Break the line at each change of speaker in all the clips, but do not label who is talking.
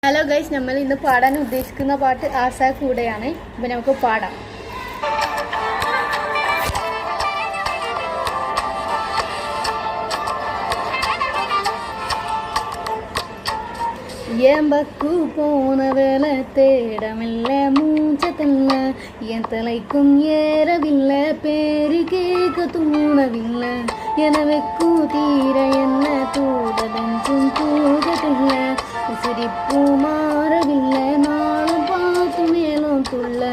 Hello guys, നമ്മൾ ഇന്ന് പാടാൻ ഉദ്ദേശിക്കുന്ന പാട്ട് ആസാ കൂടെയാണ്. അപ്പോൾ നമുക്ക് പാടാം. எம்பக்கு போன வேலை தேடமில்லை, மூச்சத்தில்ல என் தலைக்கும் ஏறவில்லை, பேரு கேட்க தூணவில்லை, எனவெக்கு தீர என்ன தூடலெஞ்சும் தூகத்தில்லை, சிரிப்பு மாறவில்லை, நாளும் பார்த்து மேலும் துள்ள.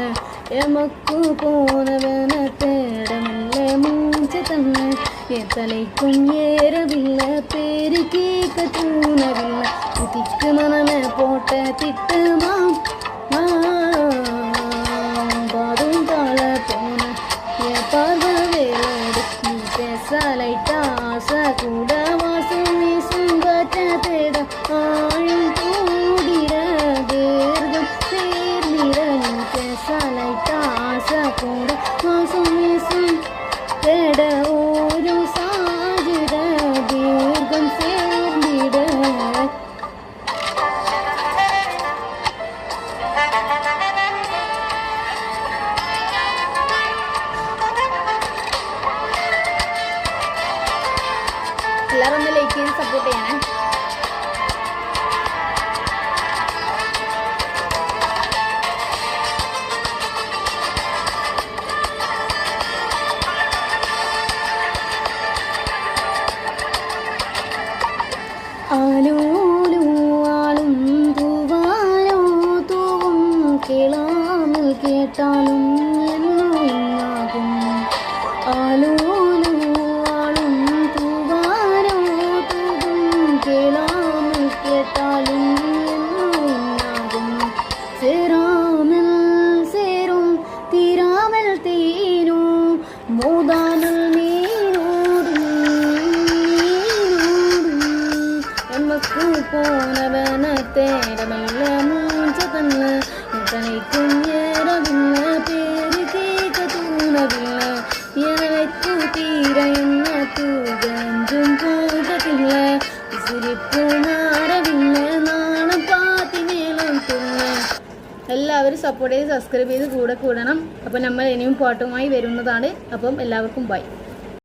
எமக்கு போன வேலை தேடமில்லை, மூச்சத்தில்ல என் தலைக்கும் ஏறவில்லை, பேரு கேட்க தூணவில்லை, திக்கு மனமே போட்ட திட்டுமா பாதும் தாழ போன என் பார்வை வேலோடு நீ பேசலைட்டா ஆசை கூட வாசம் வீசும் காற்ற தேட ஆழும் கூடிற தீர்க்கம் சேர்ந்திட நீ பேசலைட்டா ஆசை கூட வாசம் வீசும் தேட ஒரு சாகிட தீர்க்கம் சேர்ந்திட. എല്ലാവരും ഒന്ന് ലൈക്ക് ചെയ്ത് സപ്പോർട്ട് ചെയ്യണേ. ആലോലോ ആളും തൂവാലോ തൂവും കേളാമൽ കേട്ടാലും എന്നോ ഇന്നാകും. ആലോലോ ആളും തൂവാലോ തൂവും കേളാമൽ കേട്ടാലും എന്നോ ഇന്നാകും. சேராமல் சேரும் தீராமல் தீரும் மோதாமல் மீனோடும் எமக்கு போனவன தேடமல்ல மூஞ்சதல்ல தலைக்கும் ஏறவில்லை, பேரு கேட்க தூணவில்லை, எனவைக்கு தீர என்ன தூகஞ்சும் போகவில்லை, சிரிப்பு മാറവില്ല, നാണം പാത്തി മേലും തുള്ള. എല്ലാവരും സപ്പോർട്ട് ചെയ്ത് സബ്സ്ക്രൈബ് ചെയ്ത് കൂടെ കൂടണം. അപ്പം നമ്മൾ ഇനിയും പാട്ടുമായി വരുന്നതാണ്. അപ്പം എല്ലാവർക്കും ബൈ.